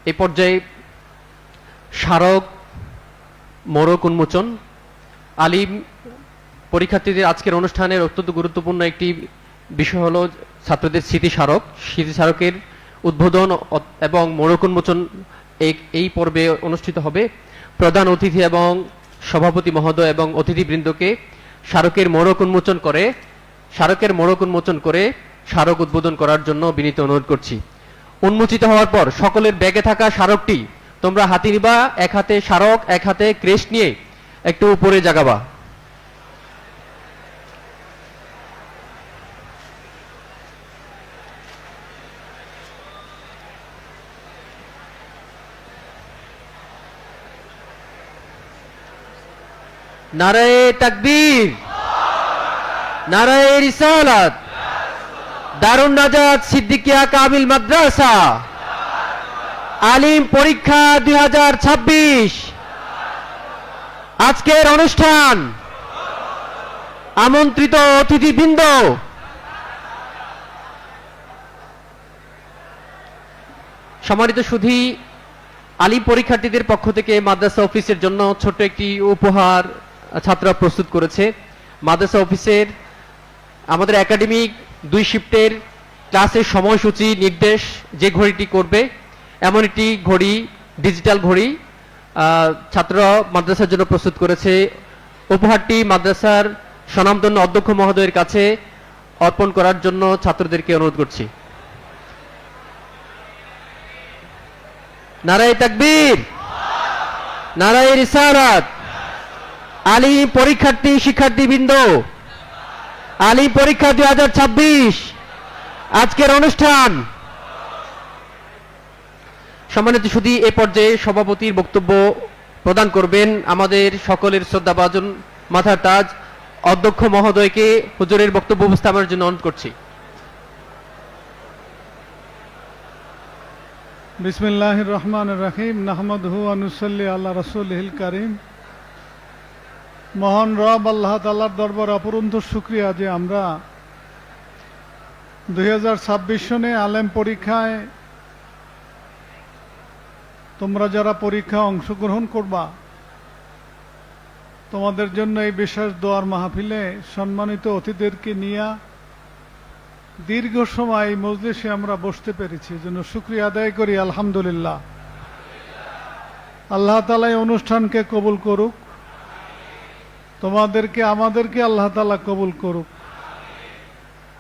এই পর্যায়ে স্মারক মোড়ক উন্মোচন। আলিম পরীক্ষার্থীদের আজকের অনুষ্ঠানের অত্যন্ত গুরুত্বপূর্ণ একটি বিষয় হলো ছাত্রদের স্মৃতিস্মারকের উদ্বোধন এবং মোড়ক উন্মোচন এই পর্বে অনুষ্ঠিত হবে। প্রধান অতিথি এবং সভাপতি মহোদয় এবং অতিথিবৃন্দকে স্মারকের মোড়ক উন্মোচন করে স্মারক উদ্বোধন করার জন্য বিনীত অনুরোধ করছি। উন্মোচিত হওয়ার পর সকলের ব্যাগে থাকা স্মারকটি তোমরা হাতে নিবা, এক হাতে স্মারক এক হাতে ক্রেস্ট নিয়ে একটু উপরে জাগাবা। নারায়ে তাকবীর, নারায়ে রিসালাত, দারুন নাজাত সিদ্দিকিয়া কামিল মাদ্রাসা, আলিম পরীক্ষা 2026। আজকের অনুষ্ঠান আমন্ত্রিত অতিথিবৃন্দ, সম্মানিত সুধী, আলিম পরীক্ষার্থীদের পক্ষ থেকে মাদ্রাসা অফিসের জন্য ছোট্ট একটি উপহার ছাত্ররা প্রস্তুত করেছে। মাদ্রাসা অফিসের আমাদের একাডেমিক 2 শিফটের ক্লাসের সময়সূচি নির্দেশ যে ঘড়িটি করবে এমন একটি ঘড়ি, ডিজিটাল ঘড়ি ছাত্ররা মাদ্রাসার জন্য প্রস্তুত করেছে। উপহারটি মাদ্রাসার স্বনামধন্য অধ্যক্ষ মহোদয়ের কাছে অর্পণ করার জন্য ছাত্রদেরকে অনুরোধ করছি। নারায়ে তাকবীর, নারায়ে রিসালাত। আলিম পরীক্ষার্থী শিক্ষার্থীবৃন্দ, আলিম পরীক্ষা 2026 আজকের অনুষ্ঠান। সম্মানিত সুধী, এ পর্যায়ে সভাপতির বক্তব্য প্রদান করবেন আমাদের সকলের শ্রদ্ধাভাজন মাথার তাজ অধ্যক্ষ মহোদয়কে হুজুরের বক্তব্য উপস্থাপনের জন্য অনুরোধ করছি। বিসমিল্লাহির রহমানির রহিম। নাহমাদুহু ওয়া নুসাল্লি আলা রাসূলিহিল কারীম। মহান রব আল্লাহ তাআলার দরবারে অপরন্ত শুকরিয়া যে আমরা 2026 সনে আলেম পরীক্ষায় তোমরা যারা পরীক্ষা অংশগ্রহণ করবা, তোমাদের জন্য এই বিশেষ দোয়ার মাহফিলে সম্মানিত অতিথিদেরকে নিয়ে দীর্ঘ সময় এই মজলিসে আমরা বসতে পেরেছি, জন্য শুকরিয়া আদায় করি আলহামদুলিল্লাহ। আল্লাহ তাআলা এই অনুষ্ঠানকে কবুল করুক, তোমাদেরকে আমাদেরকে আল্লাহ তাআলা কবুল করুক,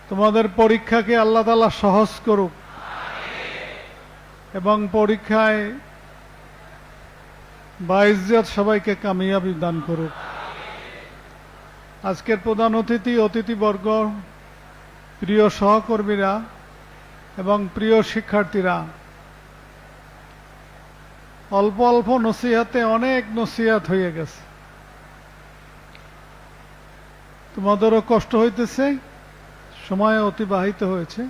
তোমাদের পরীক্ষাকে আল্লাহ তাআলা সহজ করুক এবং পরীক্ষায় বাইজ্জত সবাইকে কামিয়াবি দান করুক। আজকের প্রধান অতিথিবর্গ, প্রিয় সহকর্মীরা এবং প্রিয় শিক্ষার্থীরা, অল্প অল্প নসিহাতে অনেক নসিহাত হয়ে গেছে। তোমাদেরও কষ্ট হইতেছে, সময় অতিবাহিত হয়েছে।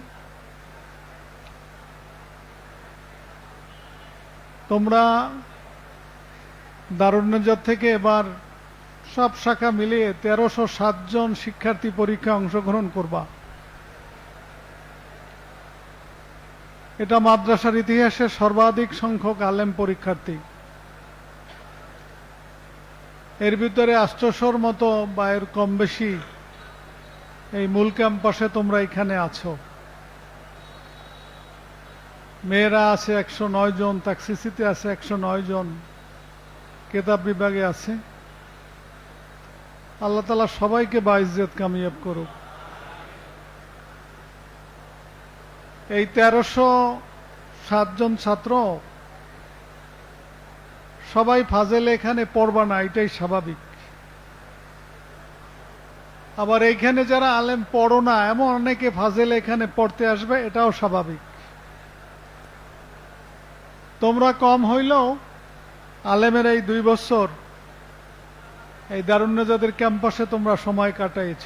তোমরা দারুন নাজাত থেকে এবার সব শাখা মিলিয়ে 1307 জন শিক্ষার্থী পরীক্ষা অংশগ্রহণ করবা। এটা মাদ্রাসার ইতিহাসে সর্বাধিক সংখ্যক আলেম পরীক্ষার্থী। এর ভিতরে 800-র মতো বা এর কম বেশি এই মূল ক্যাম্পাসে তোমরা এখানে আছো। মেয়েরা আছে 109 জন, তাকসিসিতে আছে 109 জন, কেতাব বিভাগে আছে। আল্লাহ তাআলা সবাইকে বাইজ্জত কামিয়াব করুক। এই 1307 জন ছাত্র সবাই ফাজেল এখানে পড়বা না, এটাই স্বাভাবিক। আবার এইখানে যারা আলেম পড়ো না এমন অনেকে ফাজেল এখানে পড়তে আসবে, এটাও স্বাভাবিক। তোমরা কম হইলেও আলেমের এই 2 বছর এই দারুন নাজাতের ক্যাম্পাসে তোমরা সময় কাটাইছ।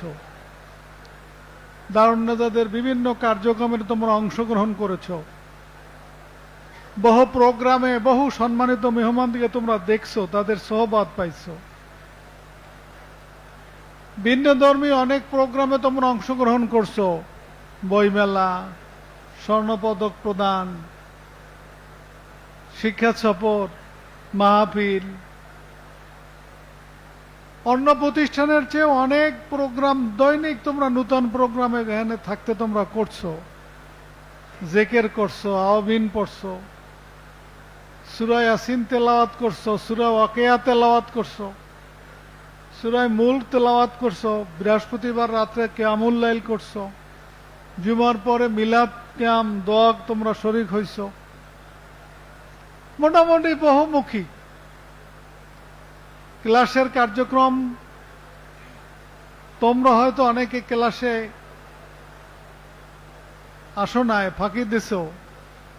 দারুন নাজাতের বিভিন্ন কার্যক্রমে তোমরা অংশগ্রহণ করেছ। বহু প্রোগ্রামে বহু সম্মানিত মেহমানদিকে তোমরা দেখছো, তাদের সোহবত পাইছো। ভিন্ন ধর্মী অনেক প্রোগ্রামে তোমরা অংশগ্রহণ করছো, বইমেলা, স্বর্ণপদক প্রদান, শিক্ষা সফর, মাহফিল, অন্য প্রতিষ্ঠানের চেয়ে অনেক প্রোগ্রাম দৈনিক তোমরা নূতন প্রোগ্রামে এখানে থাকতে তোমরা করছো, জেকের করছো, আওয়াবিন পড়ছো, সূরা ইয়াসিন তেলাওয়াত করছো, সূরা ওয়াকিয়া তেলাওয়াত করছো, সূরা মুলক তেলাওয়াত করছো, বৃহস্পতিবার রাত্রে কিয়ামুল লাইল করছো, জুমার পরে মিলাদ কিয়াম দোয়া তোমরা শরীক হইছো। মোটামুটি বহুমুখী ক্লাসের কার্যক্রম। তোমরা হয়তো অনেকে ক্লাসে আসো নাই, ফাঁকি দিছো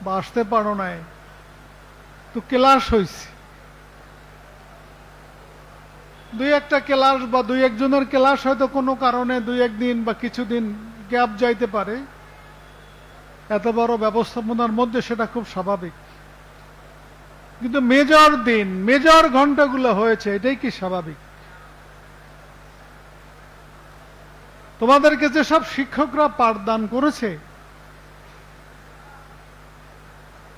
বা আসতে পারো নাই, তো ক্লাস হয়েছে। দুই একটা ক্লাস বা দুই একজনের ক্লাস হয়তো কোনো কারণে দুই একদিন বা কিছুদিন গ্যাপ যাইতে পারে। এত বড় ব্যবস্থাপনার মধ্যে সেটা খুব স্বাভাবিক, কিন্তু মেজর দিন, মেজর ঘন্টাগুলো হয়েছে, এটাই কি স্বাভাবিক? তোমাদেরকে যেসব শিক্ষকরা পাঠদান করেছে,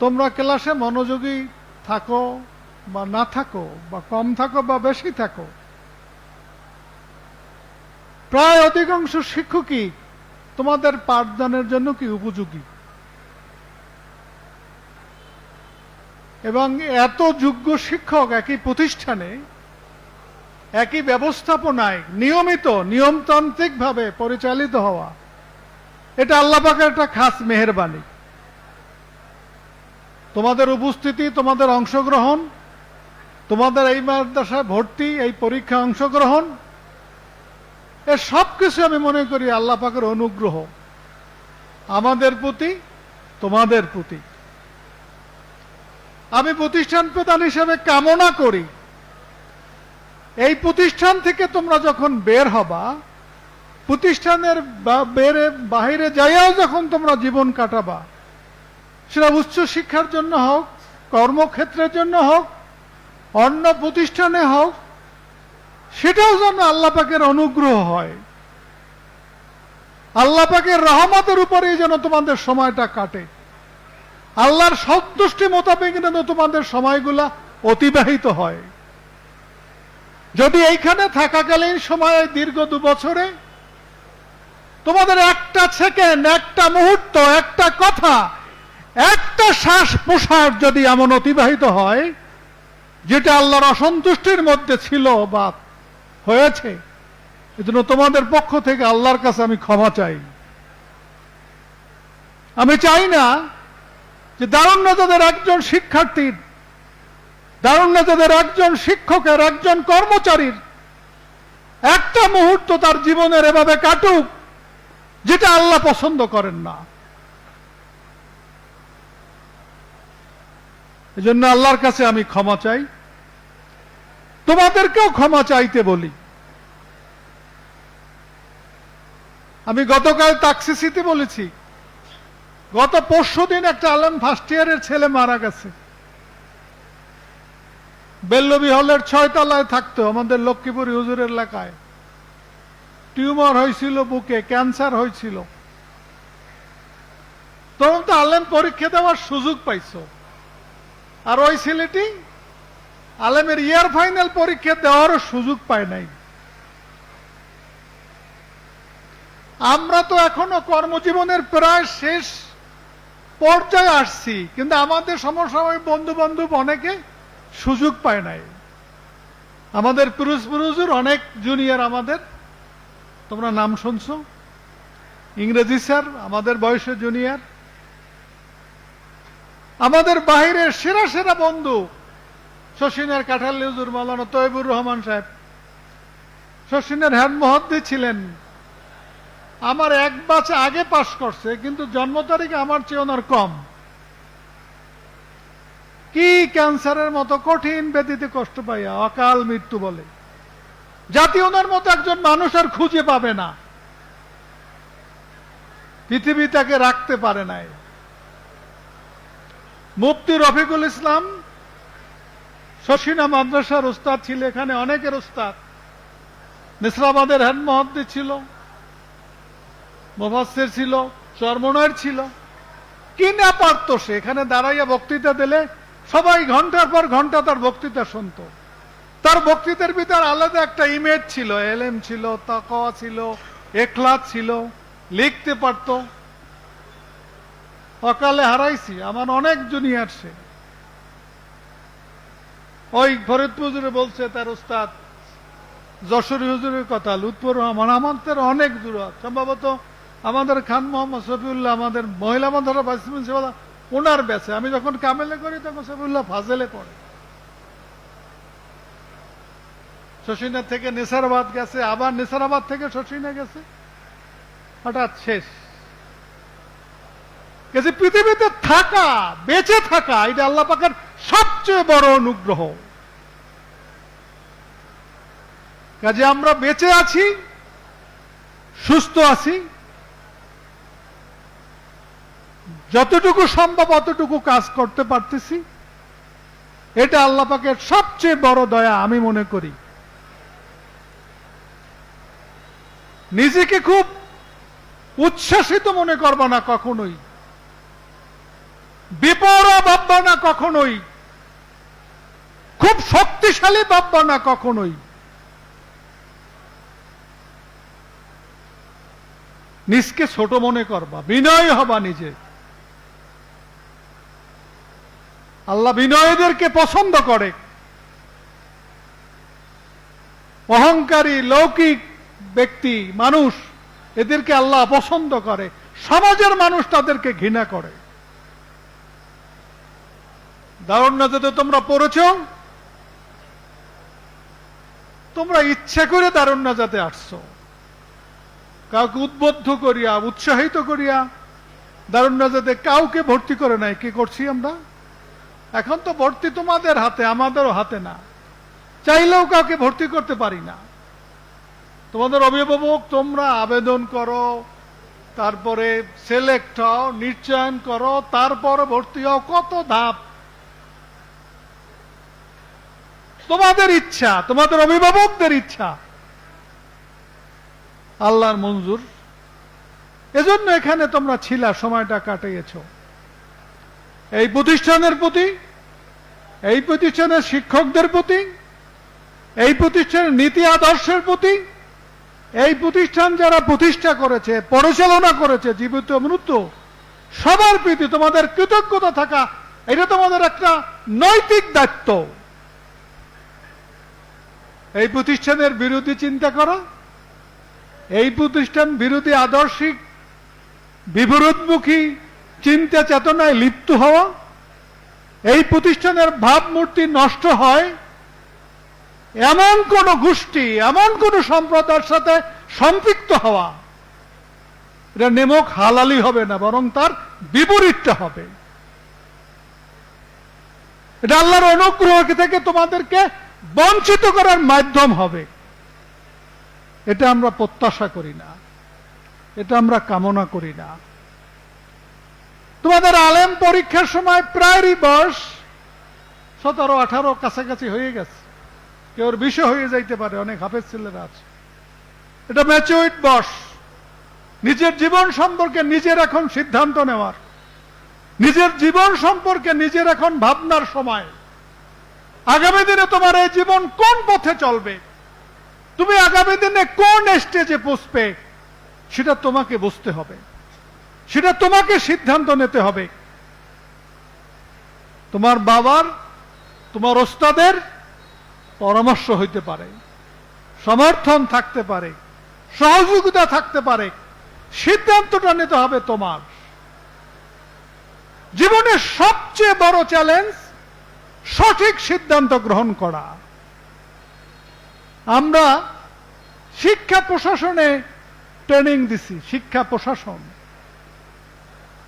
তোমরা ক্লাসে মনোযোগী থাকো বা না থাকো, বা কম থাকো বা বেশি থাকো, প্রায় অধিকাংশ শিক্ষকই তোমাদের পাঠদানের জন্য কি উপযোগী। এবং এত যোগ্য শিক্ষক একই প্রতিষ্ঠানে, একই ব্যবস্থাপনায় নিয়মিত নিয়মতান্ত্রিকভাবে পরিচালিত হওয়া, এটা আল্লাহ পাকের একটা খাস মেহেরবানি। তোমাদের উপস্থিতি, তোমাদের অংশগ্রহণ, তোমাদের এই মাদ্রাসায় ভর্তি, এই পরীক্ষা অংশগ্রহণ, এ সব কিছু আমি মনে করি আল্লাহ পাকের অনুগ্রহ আমাদের প্রতি, তোমাদের প্রতি। আমি প্রতিষ্ঠান প্রধান হিসেবে কামনা করি এই প্রতিষ্ঠান থেকে তোমরা যখন বের হবা, প্রতিষ্ঠানের বাহিরে যাইয়াও যখন তোমরা জীবন কাটাবা, সেটা উচ্চ শিক্ষার জন্য হোক, কর্মক্ষেত্রের জন্য হোক, অন্য প্রতিষ্ঠানে হোক, সেটাও যেন আল্লাহ পাকের অনুগ্রহ হয়, আল্লাহ পাকের রহমতের উপরেই যেন তোমাদের সময়টা কাটে, আল্লাহর সন্তুষ্টি মোতাবেক যেন তোমাদের সময়গুলা অতিবাহিত হয়। যদি এইখানে থাকাকালীন সময়ে দীর্ঘ 2 বছরে তোমাদের একটা সেকেন্ড, একটা মুহূর্ত, একটা কথা, একটা শ্বাস প্রশ্বাস যদি এমন অতিবাহিত হয় যেটা আল্লাহর অসন্তুষ্টির মধ্যে ছিল বা হয়েছে, এজন্য তোমাদের পক্ষ থেকে আল্লাহর কাছে আমি ক্ষমা চাই। আমি চাই না যে দারুণ্যতাদের একজন শিক্ষার্থীর, দারুণ্যতাদের একজন শিক্ষকের, একজন কর্মচারীর একটা মুহূর্ত তার জীবনের এভাবে কাটুক যেটা আল্লাহ পছন্দ করেন না। এজন্য আল্লাহর কাছে আমি ক্ষমা চাই, তোমাদেরকেও ক্ষমা চাইতে বলি। আমি গতকাল তাকসিসিতে বলেছি, গত পরশুদিন একটা আলেম ফার্স্ট ইয়ারের ছেলে মারা গেছে। বেল্লবী হলের 6 তলায় থাকতো, আমাদের লক্ষ্মীপুর হুজুরের এলাকায়। টিউমার হয়েছিল বুকে, ক্যান্সার হয়েছিল। তখন তো আলেম পরীক্ষা দেওয়ার সুযোগ পাইছো, আর ওই ছেলেটি আলেমের ইয়ার ফাইনাল পরীক্ষা দেওয়ারও সুযোগ পায় নাই। আমরা তো এখনো কর্মজীবনের প্রায় শেষ পর্যায়ে আসছি, কিন্তু আমাদের সমসাময়িক বন্ধু বান্ধব অনেকে সুযোগ পায় নাই। আমাদের পুরুষুর অনেক জুনিয়র, আমাদের তোমরা নাম শুনছো, ইংরেজি স্যার আমাদের বয়সে জুনিয়র, আমাদের বাহিরের সেরা সেরা বন্ধু শশিনের কাঠালি হুজুর মাওলানা তৈবুর রহমান সাহেব, শশিনের হেড মুহাদ্দিস ছিলেন। আমার 1 ব্যাচ আগে পাশ করছে, কিন্তু জন্ম তারিখে আমার চেয়ে ওনার কম। কি ক্যান্সারের মতো কঠিন ব্যাধিতে কষ্ট পাইয়া অকাল মৃত্যু বলে, জাতি ওনার মতো একজন মানুষ আর খুঁজে পাবে না, পৃথিবী তাকে রাখতে পারে নাই। মুফতি রফিকুল ইসলাম শশিনা মাদ্রাসার ওস্তাদ ছিল, এখানে অনেকের ওস্তাদ। নিসরাবাদের হেড মুহাদ্দিস ছিল, মুফাসসির ছিল, চরমনায়ের ছিল। কি না পারত সে, এখানে দাঁড়াইয়া বক্তৃতা দিলে সবাই ঘন্টার পর ঘন্টা তার বক্তৃতা শুনতো। তার বক্তৃতার ভিতর আলাদা একটা ইমেজ ছিল, এলেম ছিল, তাকওয়া ছিল, এখলাস ছিল, লিখতে পারত। অকালে হারাইছি আমার অনেক জুনিয়র। সে ওই ফরিদপুর হুজুরে বলছে তার উস্তাদ যশোরী হুজুরের কথা, লুৎফর রহমান আমাদের অনেক দূর, সম্ভবত আমাদের খান মোহাম্মদ শফিউল্লাহ, আমাদের মহিলা মাদ্রাসা ভাইস প্রিন্সিপাল, ওনার ব্যাচে। আমি যখন কামেলে করি তখন শফিউল্লাহ ফাজেলে পড়ে। শশীনা থেকে নেসারাবাদ গেছে, আবার নেসারাবাদ থেকে শশীনা গেছে, হঠাৎ শেষ গেছে। পৃথিবীতে থাকা, বেঁচে থাকা, এটা আল্লাহ পাকের সবচেয়ে বড় অনুগ্রহ। কাজে আমরা বেঁচে আছি, সুস্থ আছি, যতটুকু সম্ভব অতটুকু কাজ করতে পারতেছি, এটা আল্লাহ পাকের সবচেয়ে বড় দয়া আমি মনে করি। নিজেকে খুব উচ্ছ্বাসিত মনে করবা না কখনোই, বিপরা ভাববা না কখনোই, খুব শক্তিশালী ভাববা না কখনোই। নিজকে ছোট মনে করবা, বিনয় হবা নিজে। আল্লাহ বিনয়ীদেরকে পছন্দ করে। অহংকারী লৌকিক ব্যক্তি মানুষ, এদেরকে আল্লাহ পছন্দ করে। সমাজের মানুষ তাদেরকে ঘৃণা করে। দারুন নাজাতে তোমরা পড়েছ, তোমরা ইচ্ছা করে দারুন নাজাতে আসছো, কাউকে উদ্বুদ্ধ করিয়া, উৎসাহিত করিয়া দারুন নাজাতে কাউকে ভর্তি করে নাই। কি করছি আমরা? এখন তো ভর্তি তোমাদের হাতে, আমাদেরও হাতে না। চাইলেও কাউকে ভর্তি করতে পারি না। তোমাদের অভিভাবক, তোমরা আবেদন করো, তারপরে সিলেক্ট হও, নিশ্চয়ন করো, তারপরে ভর্তি হও। কত ধাপ! তোমাদের ইচ্ছা, তোমাদের অভিভাবকদের ইচ্ছা, আল্লাহর মঞ্জুর। এজন্য এখানে তোমরা ছিলা, সময়টা কাটিয়েছ। এই প্রতিষ্ঠানের প্রতি, এই প্রতিষ্ঠানের শিক্ষকদের প্রতি, এই প্রতিষ্ঠানের নীতি আদর্শের প্রতি, এই প্রতিষ্ঠান যারা প্রতিষ্ঠা করেছে, পরিচালনা করেছে, জীবিত মৃত্যু, সবার প্রতি তোমাদের কৃতজ্ঞতা থাকা, এটা তোমাদের একটা নৈতিক দায়িত্ব। এই প্রতিষ্ঠানের বিরোধী চিন্তা করা, এই প্রতিষ্ঠান বিরোধী আদর্শিক বিপরীতমুখী চিন্তা চেতনায় লিপ্ত হওয়া, এই প্রতিষ্ঠানের ভাবমূর্তি নষ্ট হয় এমন কোন গোষ্ঠী, এমন কোন সম্প্রদায়ের সাথে সম্পৃক্ত হওয়া, এটা নেমক হালালি হবে না, বরং তার বিপরীতটা হবে। এটা আল্লাহর অনুগ্রহ থেকে তোমাদেরকে বঞ্চিত করার মাধ্যম হবে। এটা আমরা প্রত্যাশা করি না, এটা আমরা কামনা করি না। তোমাদের আলেম পরীক্ষার সময় প্রায়ই বয়স 17-18 কাছাকাছি হয়ে গেছে, কেউ বিষয় হয়ে যাইতে পারে, অনেক হাফেজ ছেলেরা আছে। এটা ম্যাচিউরড বয়স, নিজের জীবন সম্পর্কে নিজের এখন সিদ্ধান্ত নেওয়ার, নিজের জীবন সম্পর্কে নিজের এখন ভাবনার সময়। আগামী দিনে তোমার এই জীবন কোন পথে চলবে, তুমি আগামী দিনে কোন স্টেজে পৌঁছবে, সেটা তোমাকে বুঝতে হবে, সেটা তোমাকে সিদ্ধান্ত নিতে হবে। তোমার বাবার, তোমার ওস্তাদের পরামর্শ হইতে পারে, সমর্থন থাকতে পারে, সহযোগিতা থাকতে পারে, সিদ্ধান্তটা নিতে হবে তোমার। জীবনের সবচেয়ে বড় চ্যালেঞ্জ সঠিক সিদ্ধান্ত গ্রহণ করা। আমরা শিক্ষা প্রশাসনে ট্রেনিং দিছি, শিক্ষা প্রশাসন,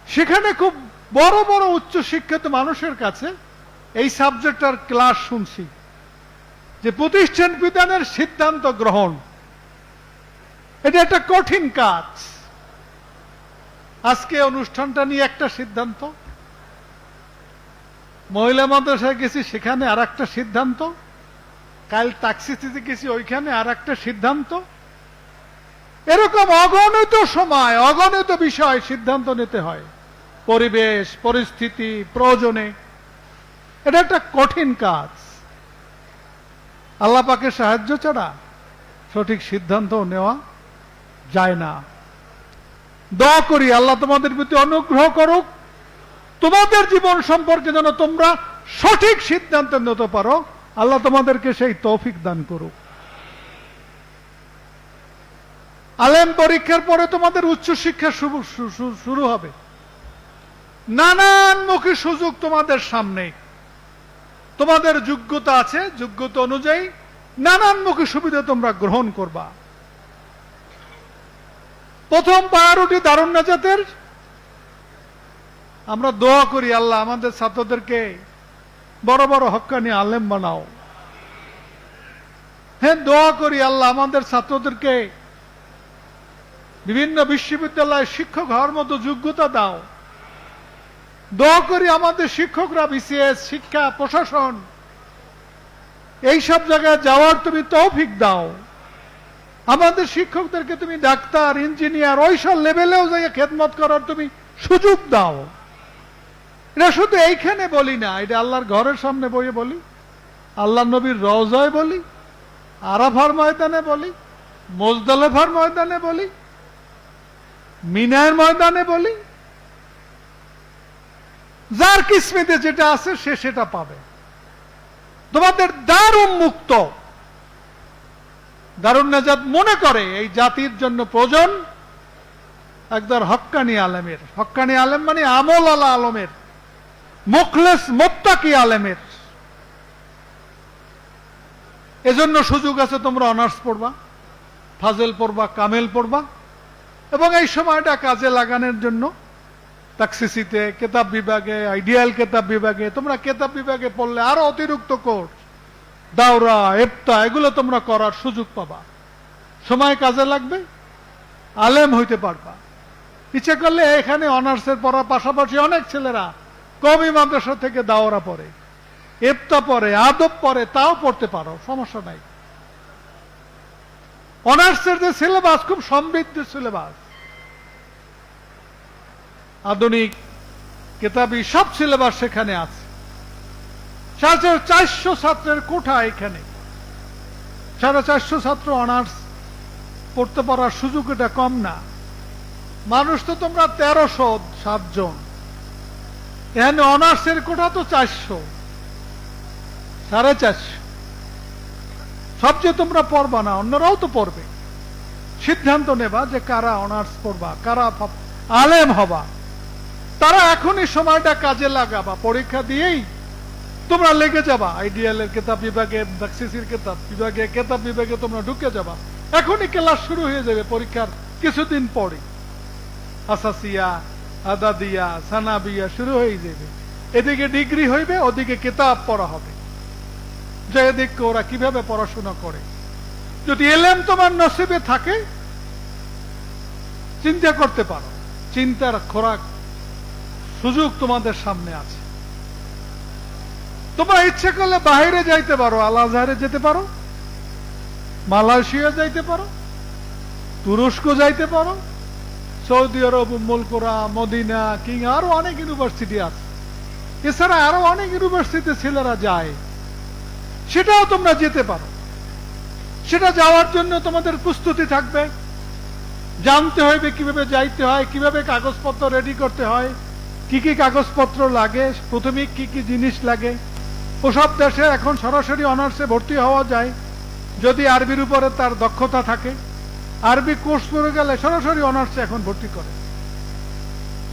সেখানে খুব বড় বড় উচ্চ শিক্ষিত মানুষের কাছে এই সাবজেক্টটার ক্লাস শুনছি, যে প্রতিষ্ঠান বিধানের সিদ্ধান্ত গ্রহণ এটা একটা কঠিন কাজ। আজকে অনুষ্ঠানটা নিয়ে একটা সিদ্ধান্ত, মহিলা মাদ্রাসায় গেছি সেখানে আর একটা সিদ্ধান্ত, কাল টাক্সিতে গেছি ওইখানে আর একটা সিদ্ধান্ত। এরকম অগণিত সময়, অগণিত বিষয় সিদ্ধান্ত নিতে হয় পরিবেশ পরিস্থিতি প্রয়োজনে। এটা একটা কঠিন কাজ। আল্লাহ পাকের সাহায্য ছাড়া সঠিক সিদ্ধান্ত নেওয়া যায় না। দোয়া করি আল্লাহ তোমাদের প্রতি অনুগ্রহ করুক, তোমাদের জীবন সম্পর্কে যেন তোমরা সঠিক সিদ্ধান্ত নিতে পারো। আল্লাহ তোমাদেরকে সেই তৌফিক দান করুক। আলেম পরীক্ষার পরে তোমাদের উচ্চশিক্ষা শুরু হবে। নানানমুখী সুযোগ তোমাদের সামনে। তোমাদের যোগ্যতা আছে, যোগ্যতা অনুযায়ী নানানমুখী সুবিধা তোমরা গ্রহণ করবা। প্রথম প্রায়োরিটি দারুন নাজাতের। আমরা দোয়া করি আল্লাহ আমাদের ছাত্রদেরকে বড় বড় হক্কানি আলেম বানাও। হ্যাঁ, দোয়া করি আল্লাহ আমাদের ছাত্রদেরকে বিভিন্ন বিশ্ববিদ্যালয়ে শিক্ষক হওয়ার মতো যোগ্যতা দাও। দোয়া করি আমাদের শিক্ষকরা বিসিএস, শিক্ষা, প্রশাসন এইসব জায়গায় যাওয়ার তুমি তৌফিক দাও। আমাদের শিক্ষকদেরকে তুমি ডাক্তার, ইঞ্জিনিয়ার ওইসব লেভেলেও যাই খেদমত করার তুমি সুযোগ দাও। এটা শুধু এইখানে বলি না, এটা আল্লাহর ঘরের সামনে বইয়ে বলি, আল্লাহ নবীর রওজায় বলি, আরাফার ময়দানে বলি, মুজদালিফার ময়দানে বলি, মিনার ময়দানে বলি। যার কিসমেতে যেটা আছে সে সেটা পাবে। তোমাদের দ্বার উন্মুক্ত। দারুন নাজাত মনে করে এই জাতির জন্য প্রয়োজন একদল হক্কানি আলেমের। হক্কানি আলেম মানে আমল আলা আলমের, মুখলেস মোত্তাকি আলেমের। এজন্য সুযোগ আছে, তোমরা অনার্স পড়বা, ফাজেল পড়বা, কামেল পড়বা, এবং এই সময়টা কাজে লাগানোর জন্য তাকসিসিতে, কেতাব বিভাগে, আইডিয়াল কেতাব বিভাগে, তোমরা কেতাব বিভাগে পড়লে আরো অতিরিক্ত কোর্স, দাওরা, ইফতা এগুলো তোমরা করার সুযোগ পাবা। সময় কাজে লাগবে, আলেম হইতে পারবা। ইচ্ছে করলে এখানে অনার্সের পড়ার পাশাপাশি অনেক ছেলেরা কওমি মাদ্রাসা থেকে দাওরা পড়ে, ইফতা পড়ে, আদব পড়ে, তাও পড়তে পারো, সমস্যা নাই। অনার্সের যে সিলেবাস খুব সমৃদ্ধ সিলেবাস, আধুনিক কেতাবি সব সিলেবাস সেখানে আছে। 450 ছাত্রের কোঠা এখানে। 450 ছাত্র অনার্স পড়তে পারার সুযোগ এটা কম না। মানুষ তো তোমরা 1307 জন, এখানে অনার্সের কোঠা তো 400, 450। সবচেয়ে তোমরা পড়বা না, অন্যরাও তো পড়বে। সিদ্ধান্ত নেবা যে কারা অনার্স পড়বা, কারা আলেম হবা। তারা এখনই সময়টা কাজে লাগাবা। পরীক্ষা দিয়েই তোমরা লেগে যাবা, আইডিয়াল এর কেতাব বিভাগে, তাকসিসির কেতাব বিভাগে, কেতাব বিভাগে তোমরা ঢুকে যাবা। এখনই ক্লাস শুরু হয়ে যাবে পরীক্ষার কিছুদিন পরে। আসাসিয়া, আদাদিয়া, সানাবিয়া শুরু হয়ে যাবে। এদিকে ডিগ্রি হইবে, ওদিকে কেতাব পড়া হবে। যে এদিকে ওরা কিভাবে পড়াশোনা করে। যদি এলেম তোমার নসিবে থাকে, চিন্তা করতে পারো। চিন্তার খোরাক সুযোগ তোমাদের সামনে আছে। তোমরা ইচ্ছে করলে বাইরে যাইতে পারো, আল আজহারে যেতে পারো, মালয়েশিয়া যাইতে পারো, তুরস্ক যাইতে পারো, সৌদি আরব, উম্মুল কোরা, মদিনা, কিং, আরো অনেক ইউনিভার্সিটি আছে। এছাড়া আরো অনেক ইউনিভার্সিটিতে ছেলেরা যায়, সেটাও তোমরা যেতে পারো। সেটা যাওয়ার জন্য তোমাদের প্রস্তুতি থাকবে। জানতে হবে কিভাবে যাইতে হয়, কিভাবে কাগজপত্র রেডি করতে হয়, কি কি কাগজপত্র লাগে, প্রথমে কি কি জিনিস লাগে। ওসব দেশে এখন সরাসরি অনার্সে ভর্তি হওয়া যায় যদি আরবির উপরে তার দক্ষতা থাকে। আরবি কোর্স করে গেলে সরাসরি অনার্সে এখন ভর্তি করে।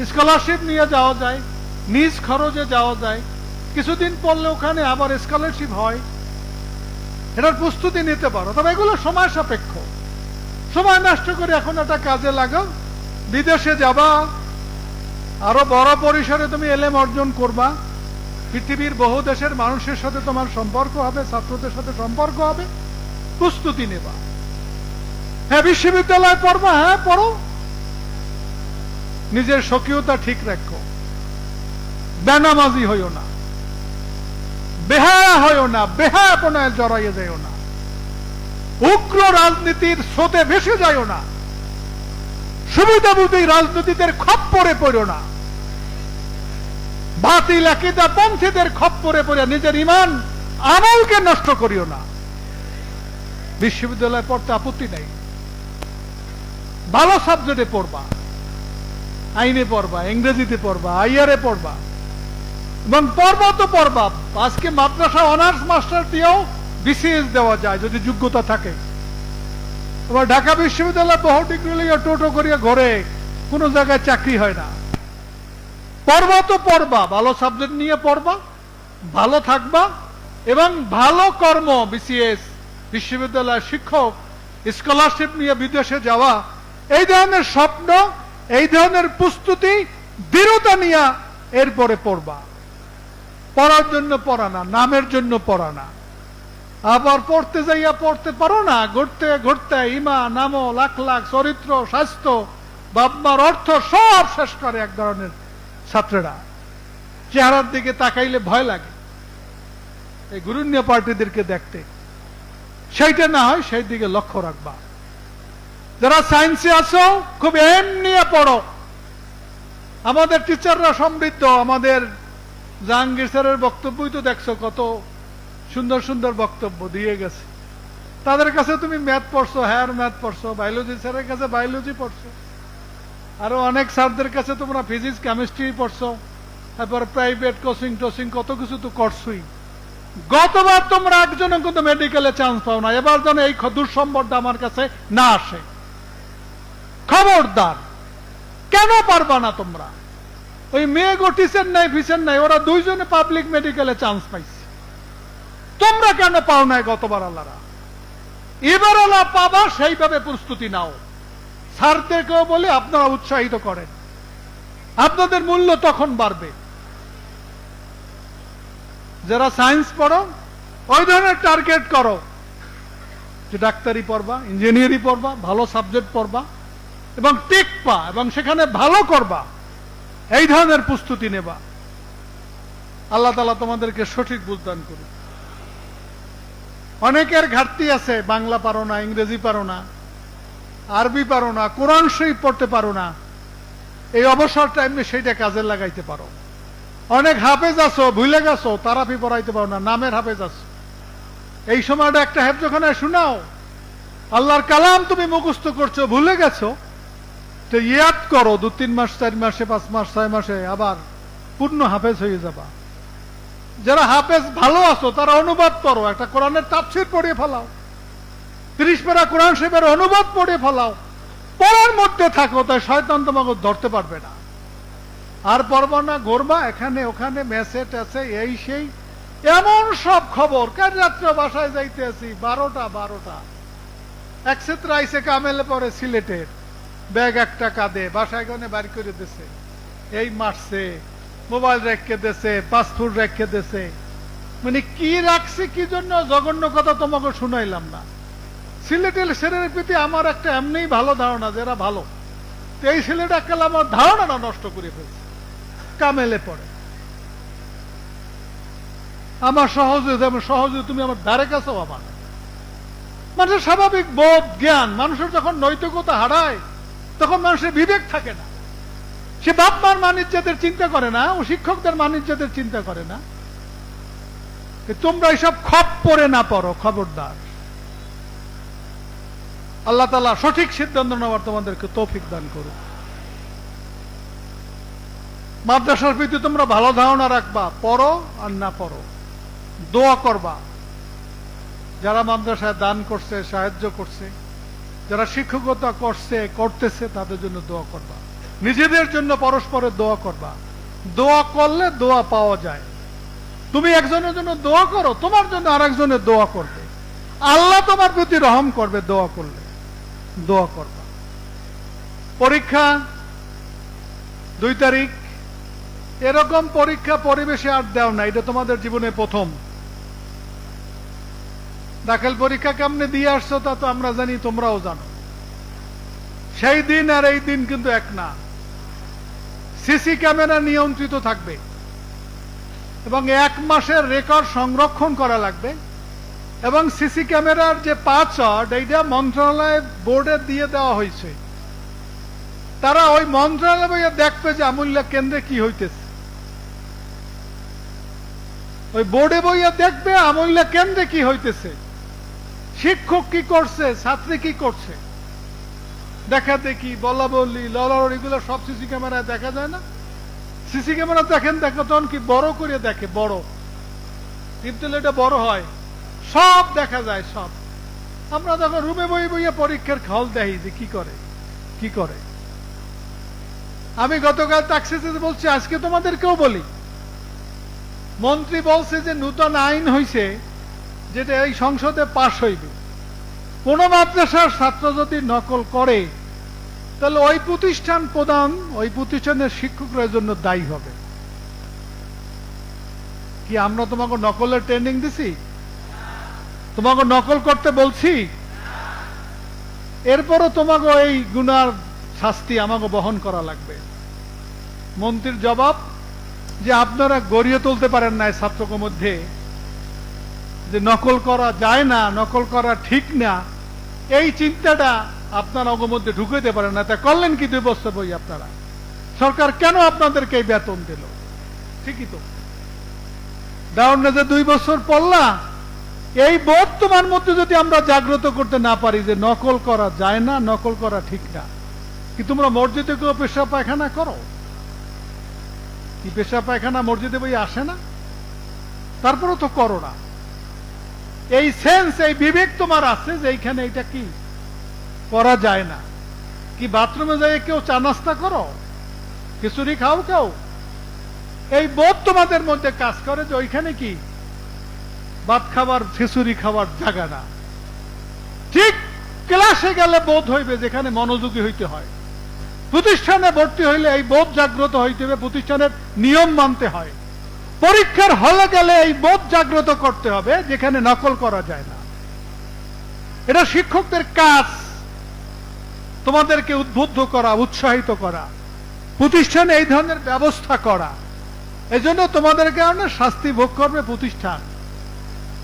স্কলারশিপ নিয়ে যাওয়া যায়, নিজ খরচে যাওয়া যায়। কিছুদিন পড়লে ওখানে আবার স্কলারশিপ হয়। এটার প্রস্তুতি নিতে পারো। তবে এগুলো সময় সাপেক্ষ। সময় নষ্ট করে এখন একটা কাজে লাগাও। বিদেশে যাবা, আরো বড় পরিসরে তুমি এলেম অর্জন করবা। পৃথিবীর বহু দেশের মানুষের সাথে তোমার সম্পর্ক হবে, ছাত্রদের সাথে সম্পর্ক হবে। প্রস্তুতি নেবা। হ্যাঁ, বিশ্ববিদ্যালয়ে পড়বা, হ্যাঁ পড়ো। নিজের স্বকীয়তা ঠিক রাখো। বেনামাজি হইও না, বেহায়া হইও না, বেহায়াপনায় জড়াইয়ে যাইও না, উগ্র রাজনীতির স্রোতে ভেসে যাইও না, সুবিধাবুদ্ধি রাজনীতিদের খপ্পরে পড়ো না। বাতিল আকীদা পন্থীদের খপ্পরে পড়ে নিজের ঈমান আমলকে নষ্ট করিও না। বিশ্ববিদ্যালয়ে পড়তে আপত্তি নাই, ভালো সাবজেক্টে পড়বা, আইনে পড়বা, ইংরেজিতে পড়বা, আইআরে পড়বা, এবং পড়বা তো পড়বা। আজকে মাদ্রাসা অনার্স মাস্টার দিয়েও বিসিএস দেওয়া যায় যদি যোগ্যতা থাকে। এবার ঢাকা বিশ্ববিদ্যালয় বহু ডিগ্রি লিয়ে টোটো করিয়া ঘরে কোনো জায়গায় চাকরি হয় না। পড়বা তো পড়বা, ভালো সাবজেক্ট নিয়ে পড়বা, ভালো থাকবা, এবং ভালো কর্ম, বিসিএস, বিশ্ববিদ্যালয় শিক্ষক, স্কলারশিপ নিয়ে বিদেশে যাওয়া, এই ধরনের স্বপ্ন, এই ধরনের প্রস্তুতি দৃঢ়তা নিয়ে এরপরে পড়বা। পড়ার জন্য পড়া না, নামের জন্য পড়া না। আবার পড়তে যাইয়া পড়তে পারো না, ঘুরতে ঘুরতে ঈমান, আমল, আখলাক, চরিত্র, স্বাস্থ্য, বাপমার অর্থ সব শেষ করে এক ধরনের ছাত্ররা। চেহারার দিকে তাকাইলে ভয় লাগে এই গুরুণ্য পার্টিদেরকে দেখতে। সেইটা না হয় সেই দিকে লক্ষ্য রাখবা। যারা সায়েন্সে আছো খুব এম নিয়ে পড়ো। আমাদের টিচাররা সমৃদ্ধ। আমাদের জাহাঙ্গীর স্যারের বক্তব্যই তো দেখছো, কত সুন্দর সুন্দর বক্তব্য দিয়ে গেছে। তাদের কাছে তুমি ম্যাথ পড়ছো, হায়ার ম্যাথ পড়ছো, বায়োলজি স্যারের কাছে বায়োলজি পড়ছো, আরো অনেক স্যারদের কাছে তোমরা ফিজিক্স, কেমিস্ট্রি পড়ছো, তারপর প্রাইভেট কোচিং টোচিং কত কিছু তো করছোই। গতবার তোমরা একজনও কিন্তু মেডিকেলে চান্স পাও না। এবার যেন এই দুঃসম্পদটা আমার কাছে না আসে। খবরদার, কেন পারবা না তোমরা? ওই মেয়ে টিচার নাই, ফিচার নাই, ওরা দুইজনে পাবলিক মেডিকেলে চান্স পাইছে, তোমরা কেন পাও নাই গতবার? আল্লাহরা এবার আল্লাহ পাবা, সেইভাবে প্রস্তুতি নাও। স্যারদেরকেও বলে আপনারা উৎসাহিত করেন, আপনাদের মূল্য তখন বাড়বে। যারা সায়েন্স পড়ো ওই ধরনের টার্গেট করো যে ডাক্তারি পড়বা, ইঞ্জিনিয়ারিং পড়বা, ভালো সাবজেক্ট পড়বা এবং টিকবা এবং সেখানে ভালো করবা, এই ধরনের প্রস্তুতি নেবা। আল্লাহ তাআলা তোমাদেরকে সঠিক বুঝদান করুন। অনেকের ঘাটতি আছে, বাংলা পারো না, ইংরেজি পারো না, আরবি পারো না, কোরআন শরীফ পড়তে পারো না। এই অবসর টাইমে সেইটা কাজে লাগাইতে পারো। অনেক হাফেজ আছো, ভুলে গেছো, তারাপি পড়াইতে পারো না, নামের হাফেজ আছো। এই সময়টা একটা হেফজখানায় শোনাও। আল্লাহর কালাম তুমি মুখস্থ করছো, ভুলে গেছো, তো ইয়াদ করো। 2-3 মাস, 4 মাসে, 5 মাস, 6 মাসে আবার পূর্ণ হাফেজ হয়ে যাবা। যারা হাফেজ ভালো আছো তারা অনুবাদ করো, একটা কোরআনের তাফসীর পড়ে ফেলাও, 30 পারা কোরআন শরীফের অনুবাদ পড়ে ফেলাও। পড়ার মধ্যে থাকো, তাই শয়তান তোমাকে ধরতে পারবে না। আর পড়বা না, ঘুরবা এখানে ওখানে, মেসে টেসে, এই সেই এমন সব খবর। কাল রাত্রে বাসায় যাইতে আছি 12টা। এক ক্ষেত্রে আইসে কামেলে পরে সিলেটের, ব্যাগ একটা কাঁধে, বাসায় গনে বাড়ি করে দিছে, এই মারছে, মোবাইল রেখে দিছে, পাসপোর্ট রেখে দিছে। মানে কি রাখছে, কি জন্য, জঘন্য কথা তোমাকে শুনাইলাম না। সিলেটের ছেলের প্রতি আমার একটা এমনি ভালো ধারণা, যারা ভালো, এই ছেলেটা কাল আমার ধারণাটা নষ্ট করে ফেলছে। কামেলে পড়ে আমার সহজে তুমি আমার ধারে কাছেও আমার। মানুষের স্বাভাবিক বোধ জ্ঞান, মানুষের যখন নৈতিকতা হারায় তখন মানুষের বিবেক থাকে না। সে বাপ মার মান-ইজ্জতের চিন্তা করে না, ও শিক্ষকদের মান-ইজ্জতের চিন্তা করে না। তোমরা এইসব খপ পড়ে না পড়ো, খবরদার। আল্লাহ তাআলা সঠিক সিদ্ধান্ত নেওয়ার তোমাদেরকে তৌফিক দান করুন। মাদ্রাসার প্রতি তোমরা ভালো ধারণা রাখবা, পড়ো আর না পড়ো, দোয়া করবা। যারা মাদ্রাসায় দান করছে, সাহায্য করছে, যারা শিক্ষকতা করতেছে, তাদের জন্য দোয়া করবা। নিজেদের জন্য পরস্পরের দোয়া করবা। দোয়া করলে দোয়া পাওয়া যায়। তুমি একজনের জন্য দোয়া করো, তোমার জন্য আরেকজনের দোয়া করবে, আল্লাহ তোমার প্রতি রহম করবে। দোয়া করলে দোয়া করবা। পরীক্ষা 2 তারিখ। এরকম পরীক্ষা পরিবেশে আর দাও না, এটা তোমাদের জীবনে প্রথম। দাখিল পরীক্ষা কেমনে দিয়ে আসছো তা তো আমরা জানি, তোমরাও জানো। সেই দিন আর এই দিন কিন্তু এক না। সিসি ক্যামেরা নিয়ন্ত্রিত থাকবে এবং 1 মাসের রেকর্ড সংরক্ষণ করা লাগবে। এবং সিসি ক্যামেরার যে পাসওয়ার্ড, এইটা মন্ত্রণালয় বোর্ডে দিয়ে দেওয়া হয়েছে। তারা ওই মন্ত্রণালয়ে দেখবে যে আমূল্য কেন্দ্রে কি হইতেছে। ওই বোর্ডে বইয়া দেখবে আমল্লা কেন্দ্রে কি হইতেছে, শিক্ষক কি করছে, ছাত্রী কি করছে, দেখা দেখি বলা বললি লড়াড়ি এগুলো সব সিসি ক্যামেরায় দেখা যায় না? সিসি ক্যামেরা দেখেন, দেখো তখন কি বড় করে দেখে, বড় কিন্তু এটা বড় হয়, সব দেখা যায় সব। আমরা যখন রুমে বই বইয়া পরীক্ষার হল দেখি যে কি করে কি করে। আমি গতকাল তাকসিসে বলছি, আজকে তোমাদেরকেও বলি, মন্ত্রী বলছে যে নূতন আইন হইছে যেটা এই সংসদে পাশ হইবে, কোন মাদ্রাসার ছাত্র যদি নকল করে তাহলে ওই প্রতিষ্ঠান প্রধান, ওই প্রতিষ্ঠানের শিক্ষকরা এর জন্য দায়ী হবে। কি আমরা তোমাকে নকলের ট্রেনিং দিছি? তোমাকে নকল করতে বলছি? এরপরও তোমাকে এই গুনার শাস্তি আমাকে বহন করা লাগবে। মন্ত্রীর জবাব যে আপনারা গড়িয়ে তুলতে পারেন না ছাত্রদের মধ্যে যে নকল করা যায় না, নকল করা ঠিক না, এই চিন্তাটা আপনারা ওর মধ্যে ঢুকাইতে পারেন না। তা করলেন কি 2 বছর বই? আপনারা সরকার কেন আপনাদেরকে এই বেতন দিল? ঠিকই তো, দারুণ যে 2 বছর পড়লা, এই বোধ তোমার মধ্যে যদি আমরা জাগ্রত করতে না পারি যে নকল করা যায় না, নকল করা ঠিক না। কি তোমরা মসজিদে কেউ পেশাব পায়খানা করো? কি পেশাব পায়খানা মসজিদে বই আসে না? তারপরও তো করো না। এই সেন্স, এই বিবেক তোমার আছে যে এইখানে এটা কি করা যায় না। কি বাথরুমে যাই কেউ চা নাস্তা করো, খিচুড়ি খাও কেউ? এই বোধ তোমাদের মধ্যে কাজ করে যে ওইখানে কি ভাত খাবার খিচুড়ি খাবার জায়গা না। ঠিক ক্লাসে গেলে বোধ হইবে যেখানে মনোযোগী হইতে হয়। প্রতিষ্ঠানে ভর্তি হইলে এই বোধ জাগ্রত হইতে হবে, প্রতিষ্ঠানের নিয়ম মানতে হয়। পরীক্ষার হলে গেলে এই বোধ জাগ্রত করতে হবে যেখানে নকল করা যায় না। এটা শিক্ষকদের কাজ, তোমাদেরকে উদ্বুদ্ধ করা, উৎসাহিত করা, প্রতিষ্ঠানে এই ধরনের ব্যবস্থা করা। এজন্য তোমাদের কারণে শাস্তি ভোগ করবে প্রতিষ্ঠান,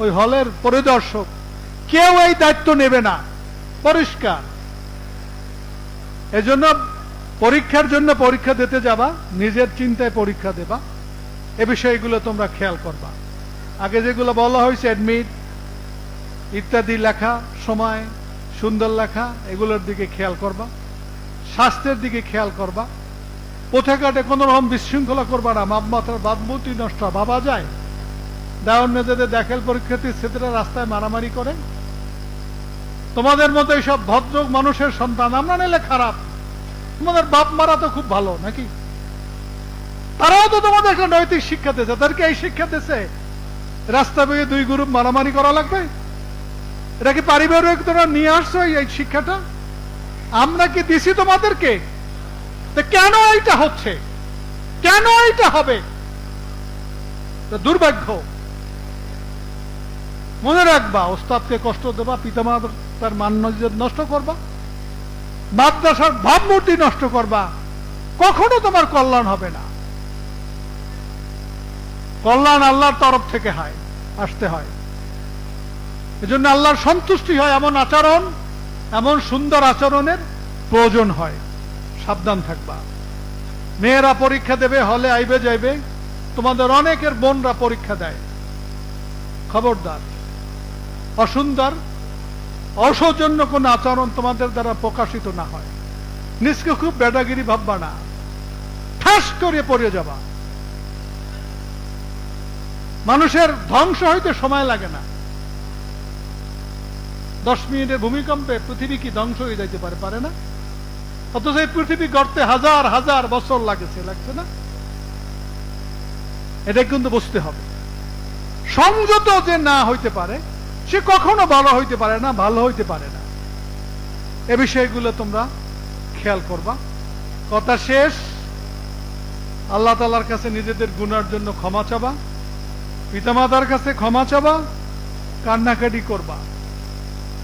ওই হলের পরিদর্শক, কেউ এই দায়িত্ব নেবে না, পরিষ্কার। এজন্য পরীক্ষার জন্য পরীক্ষা দিতে যাবা, নিজের চিন্তায় পরীক্ষা দেবা, এ বিষয়গুলো তোমরা খেয়াল করবা। আগে যেগুলো বলা হয়েছে অ্যাডমিট ইত্যাদি লেখা, সময় সুন্দর লেখা, এগুলোর দিকে খেয়াল করবা, স্বাস্থ্যের দিকে খেয়াল করবা, পথেঘাটে কোন রকম বিশৃঙ্খলা করবা না। মাপমাত্রার বাদমতি নষ্ট ভাবা যায়? দায়ন মেজাদের দাখিল পরীক্ষার্থী ছেলেরা রাস্তায় মারামারি করে, তোমাদের মতো এইসব ভদ্র মানুষের সন্তান আমরা নিলে খারাপ, তোমাদের বাপ মারা তো খুব ভালো নাকি? তারাও তো তোমাদের একটা নৈতিক শিক্ষা দিয়েছে, তাদেরকে এই শিক্ষা দিয়েছে রাস্তা বেয়ে 2 গ্রুপ মারামারি করা লাগবে? এটা কি পারিবারিক তোমরা নিয়ে আসছো এই শিক্ষাটা? আমরা কি দিছি তোমাদেরকে? কেন এইটা হচ্ছে, কেন এইটা হবে? দুর্ভাগ্য। মনে রাখবা, ওস্তাদকে কষ্ট দেবা, পিতামাতার মান নষ্ট করবা, মাদ্রাসার ভাবমূর্তি নষ্ট করবা, কখনো তোমার কল্যাণ হবে না। কল্যাণ আল্লাহর তরফ থেকে হয়, আসতে হয়। এজন্য আল্লাহর সন্তুষ্টি হয় এমন আচরণ, এমন সুন্দর আচরণের প্রয়োজন হয়। সাবধান থাকবা। মেয়েরা পরীক্ষা দেবে, হলে আইবে যাইবে, তোমাদের অনেকের বোনরা পরীক্ষা দেয়, খবরদার। অসুন্দর অসৌজন্য কোন আচরণ তোমাদের দ্বারা প্রকাশিত না হয়। নিজকে খুব বেদাগিরি ভাববা না, ঠাস করে পড়ে যাবা। মানুষের ধ্বংস হইতে সময় লাগে না। 10 মিনিটের ভূমিকম্পে পৃথিবী কি ধ্বংস হয়ে যাইতে পারে? পারে না। অথচ এই পৃথিবী গড়তে হাজার হাজার বছর লাগছে না? এটা কিন্তু বুঝতে হবে। সংযত যে না হইতে পারে সে কখনো ভালো হইতে পারে না, ভালো হইতে পারে না। এ বিষয়গুলো তোমরা খেয়াল করবা। কথা শেষ, আল্লাহ তাআলার কাছে নিজেদের গুনার জন্য ক্ষমা চাবা, পিতামাতার কাছে ক্ষমা চাবা, কান্নাকাটি করবা,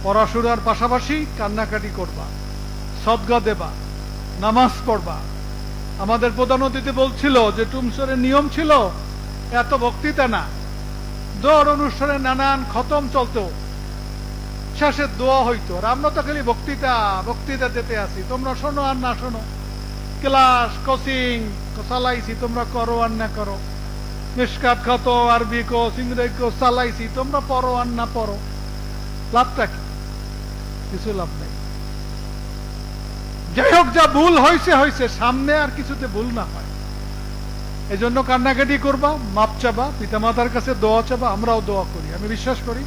পড়াশোনার পাশাপাশি কান্নাকাটি করবা, সদকা দেবা, নামাজ পড়বা। আমাদের প্রধান অতিথি বলছিল যে টুমসরের নিয়ম ছিল এত বক্তৃতা না, দৌড় অনুষ্ঠানে নানান খতম চলতো, শেষে দোয়া হইতো। আর আমরা তো খালি বক্তৃতা দিতে আছি, তোমরা শোনো আর না শোনো, ক্লাস কোচিং চালাইছি, তোমরা করো আর না করো। মিশকাত কত, আরবি কো, ইংরেজি কো চালাইছি, তোমরা পড়ো আর না পড়ো, লাভটা কি? কিছু লাভ নেই। যাই হোক, যা ভুল হয়েছে হয়েছে, সামনে আর কিছুতে ভুল না হয় এই জন্য কান্নাকাটি করবা, মাপ চাবা, পিতামাতার কাছে দোয়া চাবা। আমরাও দোয়া করি, আমি বিশ্বাস করি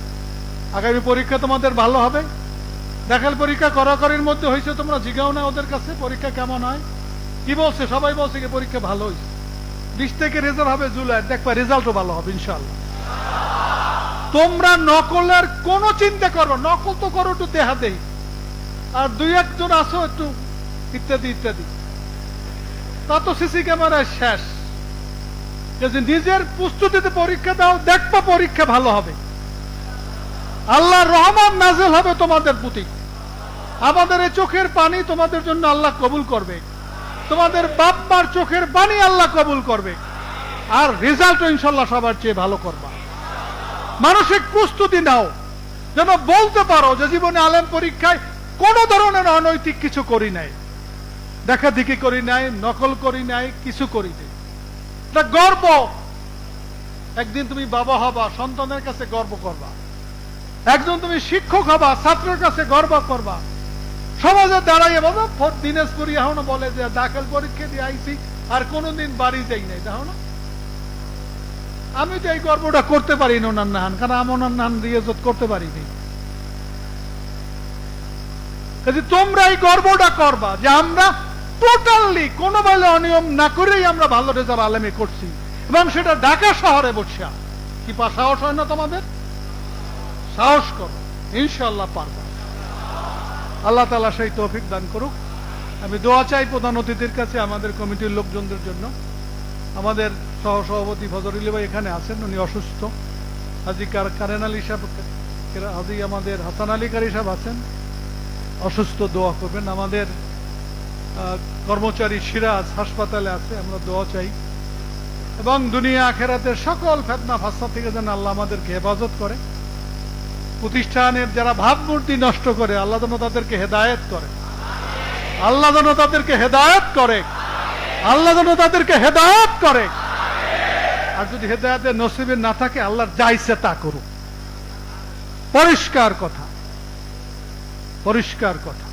আগামী পরীক্ষা তোমাদের ভালো হবে। দেখাল পরীক্ষা করাকরির মধ্যে হয়েছে, তোমরা জিগাও না ওদের কাছে পরীক্ষা কেমন হয়, কি বলছে? সবাই বলছে কি পরীক্ষা ভালো হয়েছে। 20 থেকে রেজাল্ট হবে জুলাই, দেখবা রেজাল্টও ভালো হবে ইনশাআল্লাহ। তোমরা নকলের কোনো চিন্তা করো, নকল তো করো একটু দেহা দেই, আর দুই একজন আসো একটু ইত্যাদি ইত্যাদি, তা তো সিসি ক্যামেরায় শেষ। যদি নিজের প্রস্তুতিতে পরীক্ষা দাও, দেখবা পরীক্ষা ভালো হবে, আল্লাহর রহমত নাযিল হবে তোমাদের প্রতি। আমাদের এই চোখের পানি তোমাদের জন্য আল্লাহ কবুল করবে, তোমাদের বাপ মার চোখের পানি আল্লাহ কবুল করবে, আর রেজাল্ট ইনশাল্লাহ সবার চেয়ে ভালো করবা। মানসিক প্রস্তুতি নাও, যেন বলতে পারো যে জীবনে আলেম পরীক্ষায় কোন ধরনের অনৈতিক কিছু করি নাই, দেখাদেখি করি নাই, নকল করি নাই, কিছু করি নাই। এটা গর্ব। একদিন তুমি বাবা হবা, সন্তানের কাছে গর্ব করবা। একজন তুমি শিক্ষক হবা, ছাত্রের কাছে গর্ব করবা। সমাজে দাঁড়াইয়ে বাবা দিনাজপুরি এখনো বলে যে দাখিল পরীক্ষা দিয়ে আইছি আর কোনোদিন বাড়ি যাই নাই, দেখো না। আমি তো এই গর্বটা করতে পারি না ওনার নাহান, কারণ আমি ওনার নাহান রিয়াজত করতে পারিনি। তোমরা এই গর্বটা করবা যে আমরা টোটালি কোনো বেলা অনিয়ম না করেই আমরা ভালো রেজাল্ট আলেমে করছি, এবং সেটা ঢাকা শহরে বসে। কি সাহস হয় না তোমাদের? সাহস করো, ইনশাআল্লাহ পারবা। আল্লাহ তাআলা সেই তৌফিক দান করুক। আমি দোয়া চাই প্রধান অতিথির কাছে, আমাদের কমিটির লোকজনদের জন্য। আমাদের সহসভাপতি ফজরুল ভাই এখানে আছেন, উনি অসুস্থ। হাজি কারেন আলী সাহেব, হাজি আমাদের হাসান আলী কারি সাহেব আছেন, অসুস্থ, দোয়া করবেন। আমাদের কর্মচারী সিরাজ হাসপাতালে আছে, আমরা দোয়া চাই। এবং দুনিয়া আখেরাতের সকল ফিতনা ফাসাদ থেকে যেন আল্লাহ আমাদেরকে হেফাজত করে। প্রতিষ্ঠানের যারা ভাবমূর্তি নষ্ট করে, আল্লাহ যেন তাদেরকে হেদায়েত করে, আল্লাহ যেন তাদেরকে হেদায়েত করে, আল্লাহ যেন তাদেরকে হেদায়েত করে। আর যদি হেদায়েতের নসিবে না থাকে, আল্লাহর যা ইচ্ছা তা করুক। পরিষ্কার কথা, পরিষ্কার কথা।